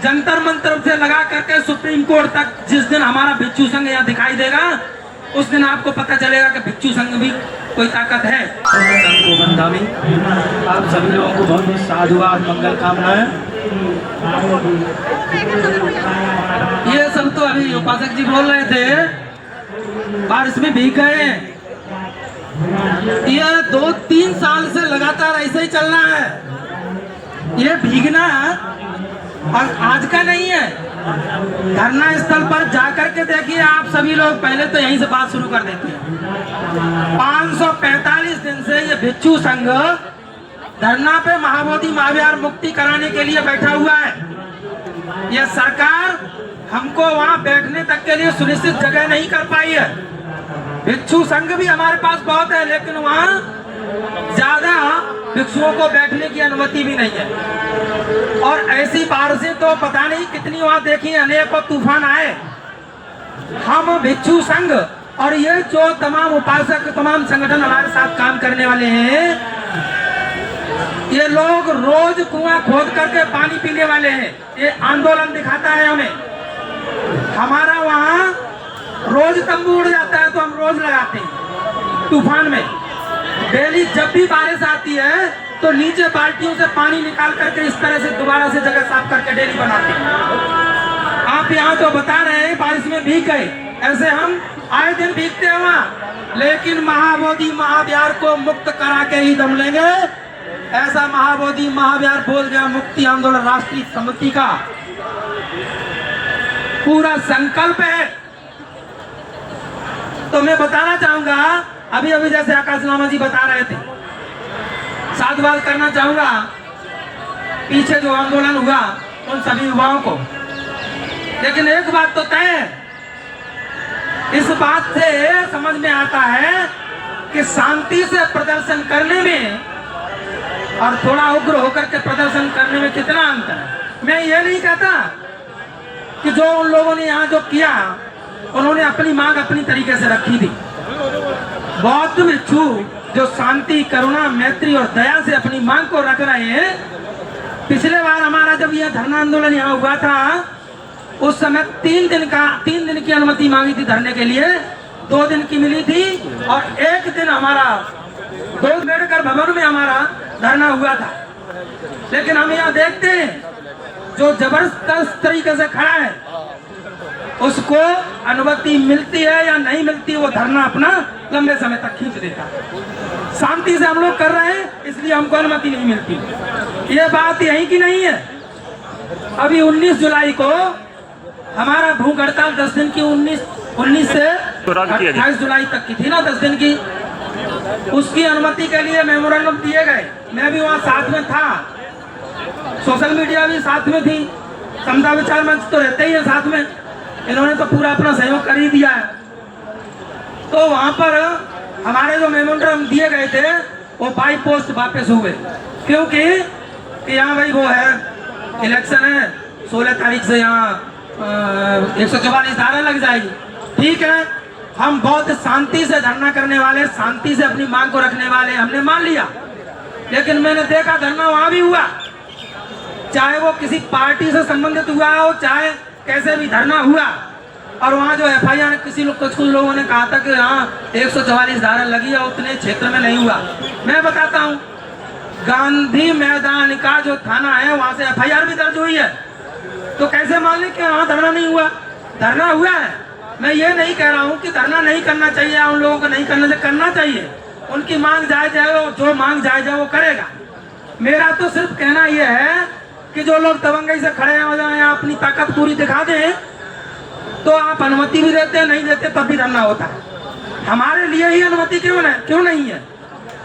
जंतर मंतर से लगा करके सुप्रीम कोर्ट तक जिस दिन हमारा भिक्षु संघ यहाँ दिखाई देगा उस दिन आपको पता चलेगा कि भिक्षु संघ भी कोई ताकत है। संघ को बंधावी आप सभी लोगों को बहुत बहुत साधुवाद मंगल कामनाएं। ये सब तो अभी उपासक जी बोल रहे थे बारिश में भीग गए। ये 2-3 साल से लगातार ऐसे ही चल रहा है। ये भीगना और आज का नहीं है। धरना स्थल पर जाकर के देखिए आप सभी लोग, पहले तो यहीं से बात शुरू कर देते हैं। 545 दिन से ये भिक्षु संघ धरना पे महाबोधि महाविहार मुक्ति कराने के लिए बैठा हुआ है। ये सरकार हमको वहाँ बैठने तक के लिए सुनिश्चित जगह नहीं कर पाई है। भिक्षु संघ भी हमारे पास बहुत है लेकिन वहाँ ज्यादा भिक्षुओं को बैठने की अनुमति भी नहीं है। और ऐसी बारिशें तो पता नहीं कितनी वहाँ देखी, अनेकों तूफान आए। हम भिक्षु संघ और ये जो तमाम उपासक तमाम संगठन हमारे साथ काम करने वाले हैं, ये लोग रोज कुआं खोद करके पानी पीने वाले हैं। ये आंदोलन दिखाता है हमें। हमारा वहाँ रोज तंबू उड़ जाता है तो हम रोज लगाते हैं तूफान में। डेली जब भी बारिश आती है तो नीचे बाल्टियों से पानी निकाल करके इस तरह से दोबारा से जगह साफ करके डेली बनाते हैं। आप यहाँ तो बता रहे हैं बारिश में भीग गए, ऐसे हम आए दिन भीगते हैं वहाँ, लेकिन महाबोधि महाविहार को मुक्त करा के ही दम लेंगे, ऐसा महाबोधि महाविहार बोल गया। मुक्ति आंदोलन राष्ट्रीय समिति का पूरा संकल्प है। तो मैं बताना चाहूंगा, अभी अभी जैसे आकाश लामा जी बता रहे थे, साधुवाद करना चाहूंगा पीछे जो आंदोलन हुआ उन सभी युवाओं को। लेकिन एक बात तो तय है, इस बात से समझ में आता है कि शांति से प्रदर्शन करने में और थोड़ा उग्र होकर के प्रदर्शन करने में कितना अंतर है। मैं ये नहीं कहता कि जो उन लोगों ने यहाँ जो किया उन्होंने अपनी मांग अपनी तरीके से रखी थी। बौद्ध भिक्षु जो शांति करुणा मैत्री और दया से अपनी मांग को रख रहे हैं। पिछले बार हमारा जब यह धरना आंदोलन यहाँ हुआ था उस समय 3 दिन की अनुमति मांगी थी धरने के लिए, 2 दिन की मिली थी और 1 दिन हमारा 2 अम्बेडकर भवन में हमारा धरना हुआ था। लेकिन हम यहाँ देखते हैं जो जबरदस्त तरीके से खड़ा है उसको अनुमति मिलती है या नहीं मिलती, वो धरना अपना लंबे समय तक खींच देता है। शांति से हम लोग कर रहे हैं इसलिए हमको अनुमति नहीं मिलती। ये बात यही की नहीं है। अभी 19 जुलाई को हमारा भूख हड़ताल 10 दिन की 19 से 28 जुलाई तक की थी ना, 10 दिन की। उसकी अनुमति के लिए मेमोरेंडम दिए गए। मैं भी वहाँ साथ में था, सोशल मीडिया भी साथ में थी, समता विचार मंच तो रहते ही है साथ में। इन्होंने तो पूरा अपना सहयोग कर ही दिया है। तो वहाँ पर हमारे जो मेमोरेंडम दिए गए थे वो बाई पोस्ट वापस हुए, क्योंकि यहाँ भाई वो है इलेक्शन है 16 तारीख से, यहाँ 144 धारा लग जाएगी। ठीक है, हम बहुत शांति से धरना करने वाले, शांति से अपनी मांग को रखने वाले, हमने मान लिया। लेकिन मैंने देखा धरना वहाँ भी हुआ, चाहे वो किसी पार्टी से संबंधित हुआ हो, चाहे कैसे भी धरना हुआ। और वहाँ जो FIR कुछ लोगों ने कहा था कि हाँ 144 धारा लगी है, उतने क्षेत्र में नहीं हुआ। मैं बताता हूँ, गांधी मैदान का जो थाना है वहाँ से FIR भी दर्ज हुई है। तो कैसे मान लें कि वहाँ धरना नहीं हुआ? धरना हुआ है। मैं ये नहीं कह रहा हूँ कि धरना नहीं करना चाहिए, उन लोगों को नहीं करना चाहिए। उनकी मांग जायज है, जो मांग जायज है वो करेगा। मेरा तो सिर्फ कहना यह है कि जो लोग दबंगई से खड़े हो जाए, अपनी ताकत पूरी दिखा दें, तो आप अनुमति भी देते हैं, नहीं देते तब भी धरना होता है। हमारे लिए ही अनुमति क्यों नहीं है?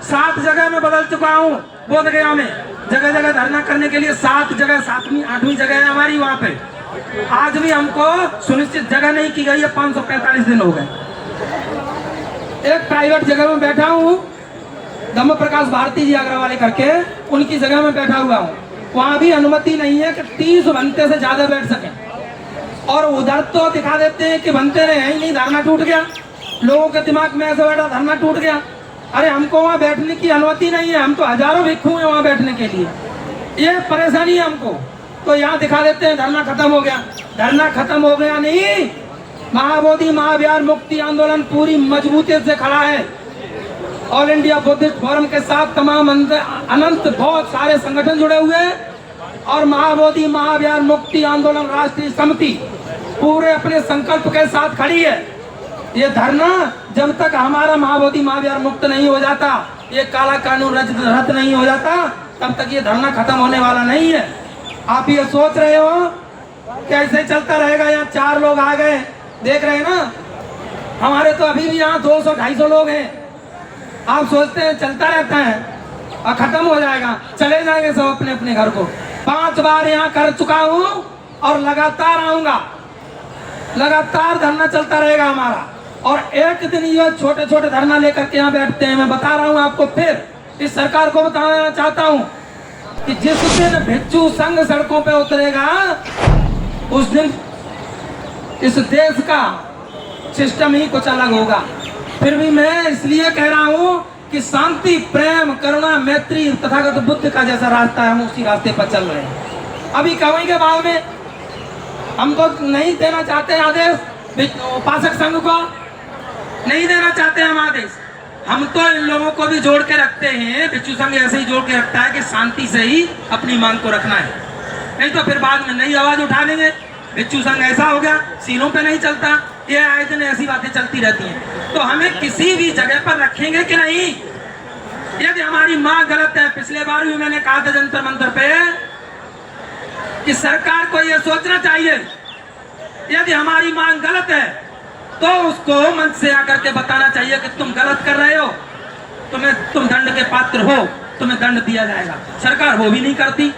7 जगह में बदल चुका हूँ, बोध गया में जगह जगह धरना करने के लिए 7 जगह, 7वीं 8वीं जगह है हमारी वहाँ पे। आज भी हमको सुनिश्चित जगह नहीं की गई है। 545 दिन हो गए। एक प्राइवेट जगह में बैठा हूँ, धम्म प्रकाश भारती जी आगरा वाले करके, उनकी जगह में बैठा हुआ हूँ। वहाँ भी अनुमति नहीं है कि 30 घंटे से ज्यादा बैठ सके। और उधर तो दिखा देते हैं कि बनते रहे ही नहीं, धरना टूट गया। लोगों के दिमाग में ऐसा बैठा धरना टूट गया। अरे हमको वहाँ बैठने की अनुमति नहीं है, हम तो हजारों भिक्षु हैं वहाँ बैठने के लिए। ये परेशानी है हमको। तो यहाँ दिखा देते हैं धरना खत्म हो गया। धरना खत्म हो गया नहीं, महाबोधि महाविहार मुक्ति आंदोलन पूरी मजबूती से खड़ा है। ऑल इंडिया बुद्धिस्ट फोरम के साथ तमाम अनंत बहुत सारे संगठन जुड़े हुए हैं और महाबोधि महाविहार मुक्ति आंदोलन राष्ट्रीय समिति पूरे अपने संकल्प के साथ खड़ी है। ये धरना जब तक हमारा महाबोधि महाविहार मुक्त नहीं हो जाता, ये काला कानून रद्द नहीं हो जाता, तब तक ये धरना खत्म होने वाला नहीं है। आप ये सोच रहे हो कैसे चलता रहेगा? यहाँ 4 लोग आ गए, देख रहे हैं ना, हमारे तो अभी भी यहाँ 200-250 लोग हैं। आप सोचते हैं चलता रहता है और खत्म हो जाएगा, चले जाएंगे सब अपने अपने घर को। 5 बार यहाँ कर चुका हूँ और लगातार आऊंगा, लगातार धरना चलता रहेगा हमारा। और एक दिन ये छोटे छोटे धरना लेकर के यहाँ बैठते हैं। मैं बता रहा हूँ आपको, फिर इस सरकार को बताना चाहता हूँ कि जिस दिन भिक्षु संघ सड़कों पे उतरेगा उस दिन इस देश का सिस्टम ही कुछ अलग होगा। फिर भी मैं इसलिए कह रहा हूँ कि शांति, प्रेम, करुणा, मैत्री तथागत बुद्ध का जैसा रास्ता है, हम उसी रास्ते पर चल रहे हैं। अभी कहेंगे बाद में हम तो नहीं देना चाहते आदेश, उपासक संघ को नहीं देना चाहते हम आदेश। हम तो इन लोगों को भी जोड़ के रखते हैं, भिक्षु संघ ऐसे ही जोड़ के रखता है कि शांति से ही अपनी मांग को रखना है, नहीं तो फिर बाद में नई आवाज उठा लेंगे। भिक्षु संघ ऐसा हो गया, सीलों पे नहीं चलता, ये आए दिन ऐसी बातें चलती रहती हैं। तो हमें किसी भी जगह पर रखेंगे कि नहीं? यदि हमारी मांग गलत है, पिछले बार भी मैंने कहा था जंतर मंतर पे कि सरकार को यह सोचना चाहिए, यदि हमारी मांग गलत है तो उसको मंच से आकर के बताना चाहिए कि तुम गलत कर रहे हो, तुम दंड के पात्र हो, तुम्हें दंड दिया जाएगा। सरकार वो भी नहीं करती।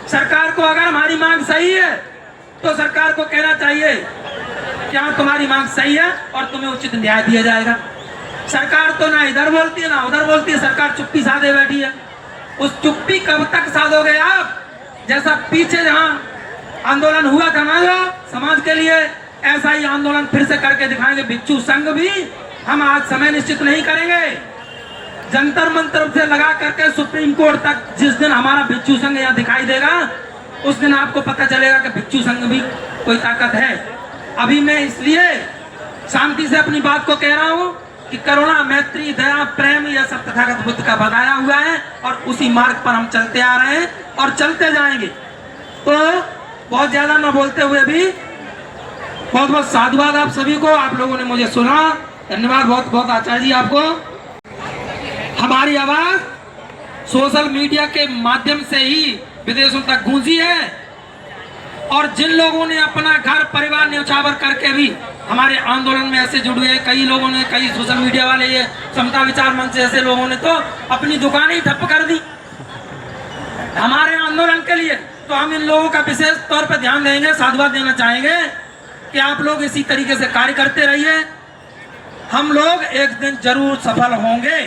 सरकार को अगर हमारी मांग सही है तो सरकार को कहना चाहिए कि हाँ तुम्हारी मांग सही है और तुम्हें उचित न्याय दिया जाएगा। सरकार तो ना इधर बोलती है ना उधर बोलती है, सरकार चुप्पी साधे बैठी है। उस चुप्पी कब तक साधोगे आप? जैसा पीछे जहां आंदोलन हुआ था ना जो समाज के लिए, ऐसा ही आंदोलन फिर से करके दिखाएंगे। भिक्षु संघ भी हम आज समय निश्चित नहीं करेंगे, जंतर मंतर से लगा करके सुप्रीम कोर्ट तक जिस दिन हमारा भिक्षु संघ यहाँ दिखाई देगा उस दिन आपको पता चलेगा कि भिक्षु संघ भी कोई ताकत है। अभी मैं इसलिए शांति से अपनी बात को कह रहा हूँ कि करुणा, मैत्री, दया, प्रेम यह सब तथागत बुद्ध का बताया हुआ है और उसी मार्ग पर हम चलते आ रहे हैं और चलते जाएंगे। तो बहुत ज्यादा न बोलते हुए भी बहुत बहुत साधुवाद आप सभी को, आप लोगों ने मुझे सुना, धन्यवाद बहुत बहुत आचार्य जी आपको। हमारी आवाज सोशल मीडिया के माध्यम से ही विदेशों तक गूंजी है और जिन लोगों ने अपना घर परिवार न्यौछावर करके भी हमारे आंदोलन में ऐसे जुड़े हैं, कई लोगों ने, कई सोशल मीडिया वाले, ये समता विचार मंच ऐसे लोगों ने तो अपनी दुकानें ही ठप कर दी हमारे आंदोलन के लिए। तो हम इन लोगों का विशेष तौर पर ध्यान देंगे, साधुवाद देना चाहेंगे कि आप लोग इसी तरीके से कार्य करते रहिए। हम लोग एक दिन जरूर सफल होंगे।